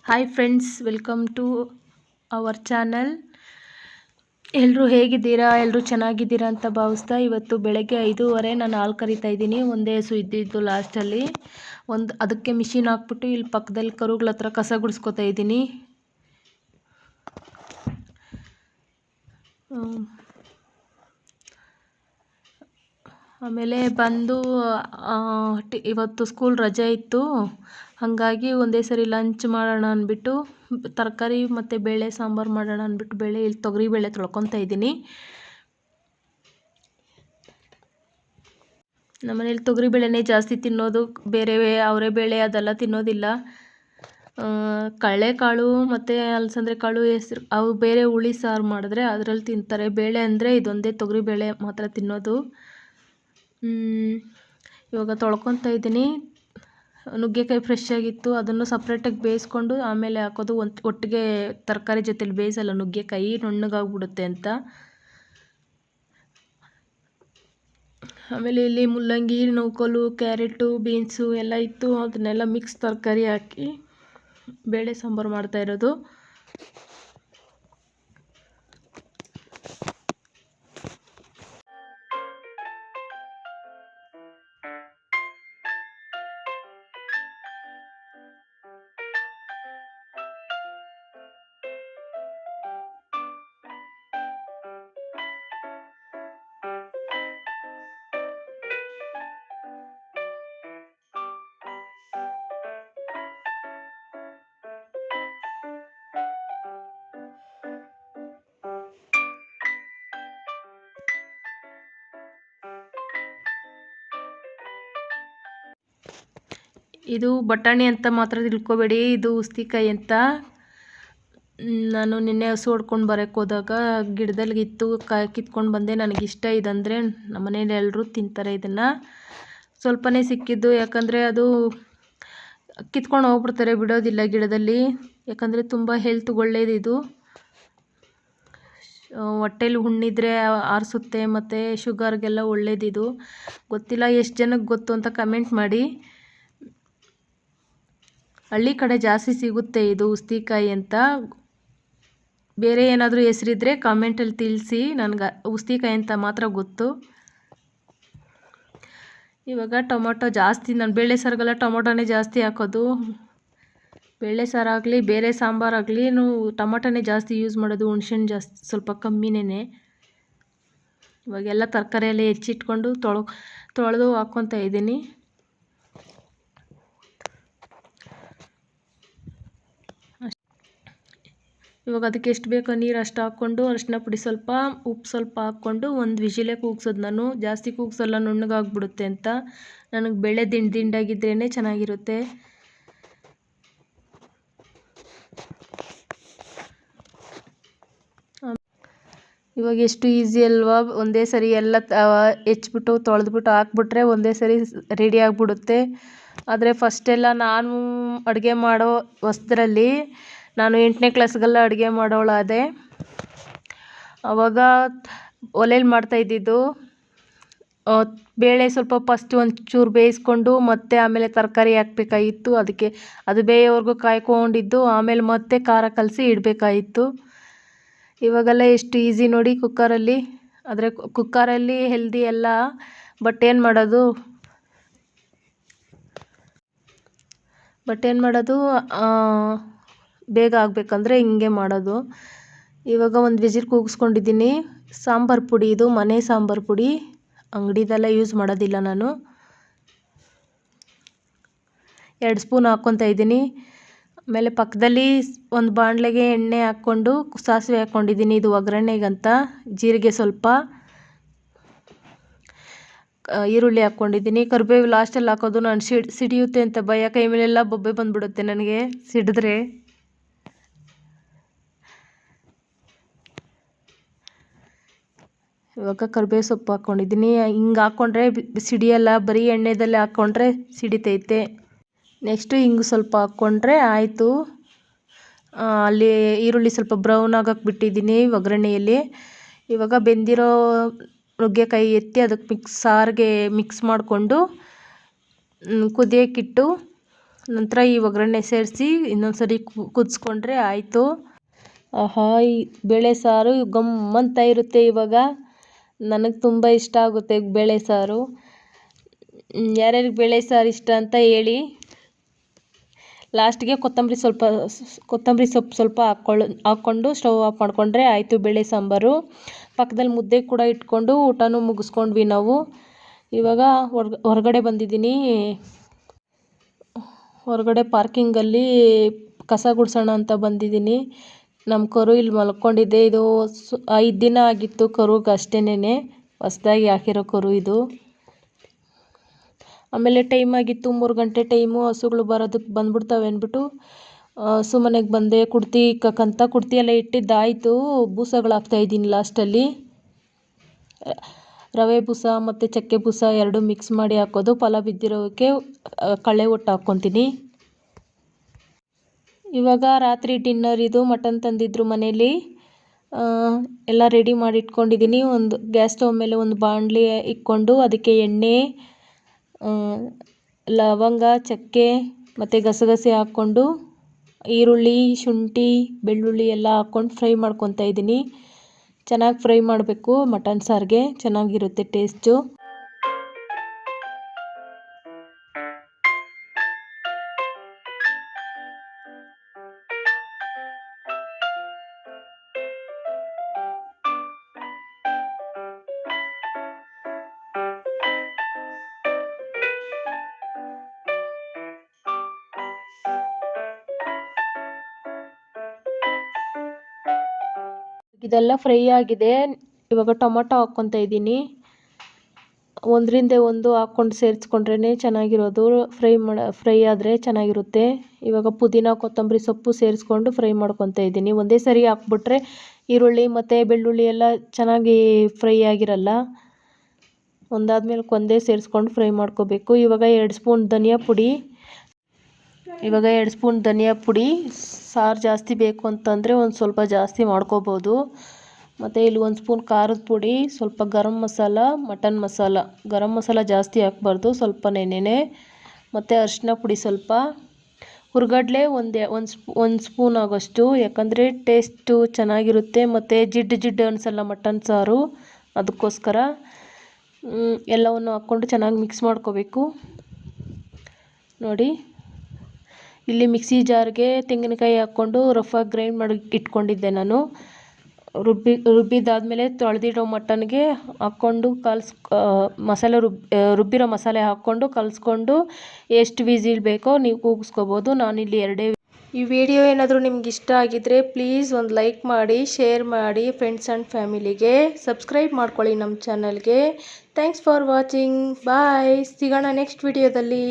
Hi friends, welcome to our channel. ಎಲ್ಲರೂ ಹೇಗಿದ್ದೀರಾ? ಎಲ್ಲರೂ ಚೆನ್ನಾಗಿದ್ದೀರಾ ಅಂತ ಭಾವಿಸ್ತಾ, ಇವತ್ತು ಬೆಳಗ್ಗೆ 5:15 ನಾನು ಹಾಲು ಕರಿತಾ ಇದ್ದೀನಿ. ಒಂದೇ ಹಸು ಇದ್ದಿದ್ದು ಲಾಸ್ಟಲ್ಲಿ ಅದಕ್ಕೆ ಮಿಷಿನ್ ಹಾಕ್ಬಿಟ್ಟು ಇಲ್ಲಿ ಪಕ್ಕದಲ್ಲಿ ಕರುಗಳ ಹತ್ರ ಕಸ ಗುಡಿಸ್ಕೊತಾ ಇದ್ದೀನಿ. ಆಮೇಲೆ ಬಂದು ಇವತ್ತು ಸ್ಕೂಲ್ ರಜೆ ಇತ್ತು, ಹಾಗಾಗಿ ಒಂದೇ ಸರಿ ಲಂಚ್ ಮಾಡೋಣ ಅಂದ್ಬಿಟ್ಟು ತರಕಾರಿ ಮತ್ತು ಬೇಳೆ ಸಾಂಬಾರು ಮಾಡೋಣ ಅಂದ್ಬಿಟ್ಟು ಇಲ್ಲಿ ತೊಗರಿಬೇಳೆ ತೊಳ್ಕೊತಾ ಇದ್ದೀನಿ. ನಮ್ಮನೇಲಿ ತೊಗರಿಬೇಳೆನೇ ಜಾಸ್ತಿ ತಿನ್ನೋದು, ಬೇರೆ ಅವರೆಬೇಳೆ ಅದೆಲ್ಲ ತಿನ್ನೋದಿಲ್ಲ. ಕಡಲೆಕಾಳು ಮತ್ತು ಅಲಸಂದೆ ಕಾಳು, ಹೆಸರು ಅವು ಬೇರೆ ಹುಳಿ ಸಾರು ಮಾಡಿದ್ರೆ ಅದರಲ್ಲಿ ತಿಂತಾರೆ. ಬೇಳೆ ಅಂದರೆ ಇದೊಂದೇ ತೊಗರಿಬೇಳೆ ಮಾತ್ರ ತಿನ್ನೋದು. ಇವಾಗ ತೊಳ್ಕೊತಾ ಇದ್ದೀನಿ. ನುಗ್ಗೆಕಾಯಿ ಫ್ರೆಶ್ ಆಗಿತ್ತು, ಅದನ್ನು ಸಪ್ರೇಟಾಗಿ ಬೇಯಿಸ್ಕೊಂಡು ಆಮೇಲೆ ಹಾಕೋದು. ಒಟ್ಟಿಗೆ ತರಕಾರಿ ಜೊತೆಲಿ ಬೇಯಿಸಲ್ಲ, ನುಗ್ಗೆಕಾಯಿ ನುಣ್ಣಗಾಗ್ಬಿಡುತ್ತೆ ಅಂತ. ಆಮೇಲೆ ಇಲ್ಲಿ ಮುಲ್ಲಂಗಿ, ನೂಕೋಲು, ಕ್ಯಾರೆಟು, ಬೀನ್ಸು ಎಲ್ಲ ಇತ್ತು. ಅದನ್ನೆಲ್ಲ ಮಿಕ್ಸ್ ತರಕಾರಿ ಹಾಕಿ ಬೇಳೆ ಸಾಂಬಾರು ಮಾಡ್ತಾ ಇರೋದು. ಇದು ಬಟಾಣಿ ಅಂತ ಮಾತ್ರ ತಿಳ್ಕೊಬೇಡಿ, ಇದು ಉಸ್ತಿಕಾಯಿ ಅಂತ. ನಾನು ನಿನ್ನೆ ಹಸು ಹೊಡ್ಕೊಂಡು ಬರೋಕ್ಕೆ ಹೋದಾಗ ಗಿಡದಲ್ಲಿ ಇತ್ತು, ಕಿತ್ಕೊಂಡು ಬಂದೆ. ನನಗಿಷ್ಟ ಇದಂದರೆ, ನಮ್ಮ ಮನೇಲಿ ಎಲ್ಲರೂ ತಿಂತಾರೆ ಇದನ್ನು. ಸ್ವಲ್ಪನೇ ಸಿಕ್ಕಿದ್ದು, ಯಾಕಂದರೆ ಅದು ಕಿತ್ಕೊಂಡು ಹೋಗ್ಬಿಡ್ತಾರೆ, ಬಿಡೋದಿಲ್ಲ ಗಿಡದಲ್ಲಿ. ಯಾಕಂದರೆ ತುಂಬ ಹೆಲ್ತ್ಗೆ ಒಳ್ಳೇದಿದು. ಹೊಟ್ಟೆಲಿ ಹುಣ್ಣಿದ್ರೆ ಆರಿಸುತ್ತೆ, ಮತ್ತು ಶುಗರ್ಗೆಲ್ಲ ಒಳ್ಳೇದಿದು. ಗೊತ್ತಿಲ್ಲ ಎಷ್ಟು ಜನಕ್ಕೆ ಗೊತ್ತು ಅಂತ ಕಮೆಂಟ್ ಮಾಡಿ. ಹಳ್ಳಿ ಕಡೆ ಜಾಸ್ತಿ ಸಿಗುತ್ತೆ ಇದು ಉಸ್ತಿಕಾಯಿ ಅಂತ. ಬೇರೆ ಏನಾದರೂ ಹೆಸರಿದ್ರೆ ಕಾಮೆಂಟಲ್ಲಿ ತಿಳಿಸಿ. ನನಗೆ ಉಸ್ತಿಕಾಯಿ ಅಂತ ಮಾತ್ರ ಗೊತ್ತು. ಇವಾಗ ಟೊಮೊಟೊ ಜಾಸ್ತಿ, ನಾನು ಬೇಳೆ ಸಾರಿಗೆಲ್ಲ ಟೊಮೊಟೊನೇ ಜಾಸ್ತಿ ಹಾಕೋದು. ಬೇಳೆ ಸಾರಾಗಲಿ ಬೇರೆ ಸಾಂಬಾರಾಗಲಿ ಟೊಮೊಟೊನೇ ಜಾಸ್ತಿ ಯೂಸ್ ಮಾಡೋದು, ಹುಣ್ಸೆಹಣ್ಣು ಜಾಸ್ತಿ ಸ್ವಲ್ಪ ಕಮ್ಮಿನೇ. ಇವಾಗೆಲ್ಲ ತರಕಾರಿ ಎಲ್ಲ ಹೆಚ್ಚಿಟ್ಕೊಂಡು ತೊಳೆದು ಹಾಕ್ಕೊತಾ ಇದ್ದೀನಿ. ಇವಾಗ ಅದಕ್ಕೆ ಎಷ್ಟು ಬೇಕೋ ನೀರು ಅಷ್ಟು ಹಾಕ್ಕೊಂಡು, ಅರಿಶಿನ ಪುಡಿ ಸ್ವಲ್ಪ, ಉಪ್ಪು ಸ್ವಲ್ಪ ಹಾಕ್ಕೊಂಡು ಒಂದು ವಿಷಿಲೇ ಕೂಗ್ಸೋದು. ನಾನು ಜಾಸ್ತಿ ಕೂಗ್ಸಲ್ಲ, ನುಣ್ಣಗಾಗ್ಬಿಡುತ್ತೆ ಅಂತ. ನನಗೆ ಬೇಳೆ ದಿಂಡಾಗಿದ್ರೇ ಚೆನ್ನಾಗಿರುತ್ತೆ. ಇವಾಗ ಎಷ್ಟು ಈಸಿ ಅಲ್ವಾ? ಒಂದೇ ಸರಿ ಎಲ್ಲ ಹೆಚ್ಚಿಬಿಟ್ಟು ತೊಳೆದ್ಬಿಟ್ಟು ಹಾಕ್ಬಿಟ್ರೆ ಒಂದೇ ಸರಿ ರೆಡಿ ಆಗಿಬಿಡುತ್ತೆ. ಆದರೆ ಫಸ್ಟೆಲ್ಲ ನಾನು ಅಡುಗೆ ಮಾಡೋ ಹೊಸದ್ರಲ್ಲಿ, ನಾನು 8ನೇ ಕ್ಲಾಸ್ಗೆಲ್ಲ ಅಡುಗೆ ಮಾಡೋಳಾದೆ. ಆವಾಗ ಒಲೆಯಲ್ಲಿ ಮಾಡ್ತಾಯಿದ್ದಿದ್ದು. ಬೇಳೆ ಸ್ವಲ್ಪ ಫಸ್ಟ್ ಒಂಚೂರು ಬೇಯಿಸ್ಕೊಂಡು ಮತ್ತೆ ಆಮೇಲೆ ತರಕಾರಿ ಹಾಕಬೇಕಾಗಿತ್ತು. ಅದಕ್ಕೆ ಅದು ಬೇಯೋವರೆಗೂ ಕಾಯ್ಕೊಂಡಿದ್ದು, ಆಮೇಲೆ ಮತ್ತೆ ಖಾರ ಕಲಸಿ ಇಡಬೇಕಾಗಿತ್ತು. ಇವಾಗೆಲ್ಲ ಎಷ್ಟು ಈಸಿ ನೋಡಿ ಕುಕ್ಕರಲ್ಲಿ. ಆದರೆ ಕುಕ್ಕರಲ್ಲಿ ಹೆಲ್ದಿ ಎಲ್ಲ, ಬಟ್ ಏನು ಮಾಡೋದು ಬೇಗ ಆಗಬೇಕಂದ್ರೆ ಹಿಂಗೆ ಮಾಡೋದು. ಇವಾಗ ಒಂದು ವಿಸಿಲ್ ಕೂಗಿಸ್ಕೊಂಡಿದ್ದೀನಿ. ಸಾಂಬಾರು ಪುಡಿ, ಇದು ಮನೆ ಸಾಂಬಾರು ಪುಡಿ, ಅಂಗಡಿದೆಲ್ಲ ಯೂಸ್ ಮಾಡೋದಿಲ್ಲ ನಾನು. 2 ಸ್ಪೂನ್ ಹಾಕ್ಕೊತಾ ಇದ್ದೀನಿ. ಆಮೇಲೆ ಪಕ್ಕದಲ್ಲಿ ಒಂದು ಬಾಣಲೆಗೆ ಎಣ್ಣೆ ಹಾಕ್ಕೊಂಡು ಸಾಸಿವೆ ಹಾಕ್ಕೊಂಡಿದ್ದೀನಿ, ಇದು ಒಗ್ಗರಣೆಗಂತ. ಜೀರಿಗೆ ಸ್ವಲ್ಪ, ಈರುಳ್ಳಿ ಹಾಕ್ಕೊಂಡಿದ್ದೀನಿ. ಕರಿಬೇವು ಲಾಸ್ಟಲ್ಲಿ ಹಾಕೋದು. ನಾನು ಸಿಡಿಯುತ್ತೆ ಅಂತ ಭಯ, ಕೈ ಮೇಲೆಲ್ಲ ಬೊಬ್ಬೆ ಬಂದುಬಿಡುತ್ತೆ ನನಗೆ ಸಿಡಿದ್ರೆ. ಇವಾಗ ಕರಿಬೇವು ಸೊಪ್ಪು ಹಾಕ್ಕೊಂಡಿದ್ದೀನಿ. ಹಿಂಗೆ ಹಾಕ್ಕೊಂಡ್ರೆ ಸಿಡಿಯಲ್ಲ, ಬರೀ ಎಣ್ಣೆದಲ್ಲೇ ಹಾಕ್ಕೊಂಡ್ರೆ ಸಿಡಿತೈತೆ. ನೆಕ್ಸ್ಟು ಹಿಂಗೆ ಸ್ವಲ್ಪ ಹಾಕ್ಕೊಂಡ್ರೆ ಆಯಿತು. ಅಲ್ಲಿ ಈರುಳ್ಳಿ ಸ್ವಲ್ಪ ಬ್ರೌನ್ ಆಗಕ್ಕೆ ಬಿಟ್ಟಿದ್ದೀನಿ ಒಗ್ಗರಣೆಯಲ್ಲಿ. ಇವಾಗ ಬೆಂದಿರೋ ನುಗ್ಗೆಕಾಯಿ ಎತ್ತಿ ಅದಕ್ಕೆ ಸಾರಿಗೆ ಮಿಕ್ಸ್ ಮಾಡಿಕೊಂಡು ಕುದಿಯೋಕ್ಕಿಟ್ಟು ನಂತರ ಈ ಒಗ್ಗರಣೆ ಸೇರಿಸಿ ಇನ್ನೊಂದು ಸರಿ ಕುದಿಸ್ಕೊಂಡ್ರೆ ಆಯಿತು. ಆಹಾ, ಈ ಬೇಳೆ ಸಾರು ಗಮ್ಮಂತ ಇರುತ್ತೆ. ಇವಾಗ ನನಗೆ ತುಂಬ ಇಷ್ಟ ಆಗುತ್ತೆ ಬೇಳೆ ಸಾರು. ಯಾರ್ಯಾರಿಗೆ ಬೇಳೆ ಸಾರು ಇಷ್ಟ ಅಂತ ಹೇಳಿ. ಲಾಸ್ಟ್ಗೆ ಕೊತ್ತಂಬರಿ ಸೊಪ್ಪು ಸ್ವಲ್ಪ ಹಾಕ್ಕೊಂಡು ಸ್ಟವ್ ಆಫ್ ಮಾಡಿಕೊಂಡ್ರೆ ಆಯಿತು ಬೇಳೆ ಸಾಂಬಾರು. ಪಕ್ಕದಲ್ಲಿ ಮುದ್ದೆ ಕೂಡ ಇಟ್ಕೊಂಡು ಊಟನೂ ಮುಗಿಸ್ಕೊಂಡ್ವಿ ನಾವು. ಇವಾಗ ಹೊರಗಡೆ ಬಂದಿದ್ದೀನಿ. ಹೊರಗಡೆ ಪಾರ್ಕಿಂಗಲ್ಲಿ ಕಸ ಗುಡಿಸೋಣ ಅಂತ ಬಂದಿದ್ದೀನಿ. ನಮ್ಮ ಕರು ಇಲ್ಲಿ ಮಲ್ಕೊಂಡಿದ್ದೆ. ಇದು 5 ದಿನ ಆಗಿತ್ತು ಕರುಗೆ ಅಷ್ಟೇನೆ, ಹೊಸದಾಗಿ ಹಾಕಿರೋ ಕರು ಇದು. ಆಮೇಲೆ ಟೈಮ್ ಆಗಿತ್ತು 3 ಗಂಟೆ ಟೈಮು. ಹಸುಗಳು ಬರೋದಕ್ಕೆ ಬಂದ್ಬಿಡ್ತವೆ ಅಂದ್ಬಿಟ್ಟು ಹಸು ಬಂದೆ. ಕುಡ್ತಿ ಇಕ್ಕಕ್ಕಂತ ಕುಡ್ತಿ ಎಲ್ಲ ಇಟ್ಟಿದ್ದಾಯಿತು. ಬೂಸಗಳು ಹಾಕ್ತಾಯಿದ್ದೀನಿ ಲಾಸ್ಟಲ್ಲಿ. ರವೆ ಬೂಸ ಮತ್ತು ಚಕ್ಕೆ ಬೂಸ 2 ಮಿಕ್ಸ್ ಮಾಡಿ ಹಾಕೋದು. ಫಲ ಬಿದ್ದಿರೋಕ್ಕೆ ಕಳೆ ಒಟ್ಟು ಹಾಕ್ಕೊತೀನಿ. ಇವಾಗ ರಾತ್ರಿ ಡಿನ್ನರ್ ಇದು. ಮಟನ್ ತಂದಿದ್ರು ಮನೇಲಿ. ಎಲ್ಲ ರೆಡಿ ಮಾಡಿ ಇಟ್ಕೊಂಡಿದ್ದೀನಿ. ಒಂದು ಗ್ಯಾಸ್ ಸ್ಟವ್ ಮೇಲೆ ಒಂದು ಬಾಣಲಿ ಇಟ್ಕೊಂಡು ಅದಕ್ಕೆ ಎಣ್ಣೆ, ಲವಂಗ, ಚಕ್ಕೆ ಮತ್ತು ಗಸಗಸೆ ಹಾಕ್ಕೊಂಡು ಈರುಳ್ಳಿ, ಶುಂಠಿ, ಬೆಳ್ಳುಳ್ಳಿ ಎಲ್ಲ ಹಾಕ್ಕೊಂಡು ಫ್ರೈ ಮಾಡ್ಕೊತಾ ಇದ್ದೀನಿ. ಚೆನ್ನಾಗಿ ಫ್ರೈ ಮಾಡಬೇಕು. ಮಟನ್ ಸಾರಿಗೆ ಚೆನ್ನಾಗಿರುತ್ತೆ ಟೇಸ್ಟು. ಇದೆಲ್ಲ ಫ್ರೈ ಆಗಿದೆ. ಇವಾಗ ಟೊಮೊಟೊ ಹಾಕ್ಕೊತಾ ಇದ್ದೀನಿ. ಒಂದರಿಂದ ಒಂದು ಹಾಕ್ಕೊಂಡು ಸೇರಿಸ್ಕೊಂಡ್ರೇ ಚೆನ್ನಾಗಿರೋದು. ಫ್ರೈ ಆದರೆ ಚೆನ್ನಾಗಿರುತ್ತೆ. ಇವಾಗ ಪುದೀನ, ಕೊತ್ತಂಬರಿ ಸೊಪ್ಪು ಸೇರಿಸ್ಕೊಂಡು ಫ್ರೈ ಮಾಡ್ಕೊತಾ ಇದ್ದೀನಿ. ಒಂದೇ ಸರಿ ಹಾಕ್ಬಿಟ್ರೆ ಈರುಳ್ಳಿ ಮತ್ತು ಬೆಳ್ಳುಳ್ಳಿ ಎಲ್ಲ ಚೆನ್ನಾಗಿ ಫ್ರೈ ಆಗಿರಲ್ಲ. ಒಂದಾದ್ಮೇಲೆ ಒಂದೇ ಸೇರಿಸ್ಕೊಂಡು ಫ್ರೈ ಮಾಡ್ಕೋಬೇಕು. ಇವಾಗ 2 ಸ್ಪೂನ್ ಧನಿಯಾ ಪುಡಿ. ಸಾರು ಜಾಸ್ತಿ ಬೇಕು ಅಂತಂದರೆ ಒಂದು ಸ್ವಲ್ಪ ಜಾಸ್ತಿ ಮಾಡ್ಕೋಬೋದು. ಮತ್ತು ಇಲ್ಲಿ 1 ಸ್ಪೂನ್ ಖಾರದ ಪುಡಿ, ಸ್ವಲ್ಪ ಗರಂ ಮಸಾಲ, ಮಟನ್ ಮಸಾಲ. ಗರಂ ಮಸಾಲ ಜಾಸ್ತಿ ಹಾಕ್ಬಾರ್ದು, ಸ್ವಲ್ಪ ನೆನೆ. ಮತ್ತು ಅರಿಶಿನ ಪುಡಿ ಸ್ವಲ್ಪ. ಹುರ್ಗಡ್ಲೆ ಒಂದು ಸ್ಪೂನ್ ಆಗೋಷ್ಟು, ಯಾಕಂದರೆ ಟೇಸ್ಟು ಚೆನ್ನಾಗಿರುತ್ತೆ ಮತ್ತು ಜಿಡ್ಡು ಅನಿಸಲ್ಲ ಮಟನ್ ಸಾರು, ಅದಕ್ಕೋಸ್ಕರ. ಎಲ್ಲವನ್ನು ಹಾಕ್ಕೊಂಡು ಚೆನ್ನಾಗಿ ಮಿಕ್ಸ್ ಮಾಡ್ಕೋಬೇಕು. ನೋಡಿ, ಇಲ್ಲಿ ಮಿಕ್ಸಿ ಜಾರ್ಗೆ ತೆಂಗಿನಕಾಯಿ ಹಾಕ್ಕೊಂಡು ರಫಾಗಿ ಗ್ರೈಂಡ್ ಮಾಡಿ ಇಟ್ಕೊಂಡಿದ್ದೆ ನಾನು. ರುಬ್ಬಿದ್ದಾದಮೇಲೆ ತೊಳೆದಿರೋ ಮಟನ್ಗೆ ಹಾಕ್ಕೊಂಡು ರುಬ್ಬಿರೋ ಮಸಾಲೆ ಹಾಕ್ಕೊಂಡು ಕಲಿಸ್ಕೊಂಡು ಎಷ್ಟು ವಿಸಿಲ್ ಬೇಕೋ ನೀವು ಕೂಗಿಸ್ಕೋಬೋದು. ನಾನಿಲ್ಲಿ 2. ಈ ವಿಡಿಯೋ ಏನಾದರೂ ನಿಮ್ಗೆ ಇಷ್ಟ ಆಗಿದ್ದರೆ ಪ್ಲೀಸ್ ಒಂದು ಲೈಕ್ ಮಾಡಿ, ಶೇರ್ ಮಾಡಿ ಫ್ರೆಂಡ್ಸ್ ಆ್ಯಂಡ್ ಫ್ಯಾಮಿಲಿಗೆ. ಸಬ್ಸ್ಕ್ರೈಬ್ ಮಾಡ್ಕೊಳ್ಳಿ ನಮ್ಮ ಚಾನಲ್ಗೆ. Thanks for watching. ಬಾಯ್. ಸಿಗೋಣ ನೆಕ್ಸ್ಟ್ ವಿಡಿಯೋದಲ್ಲಿ.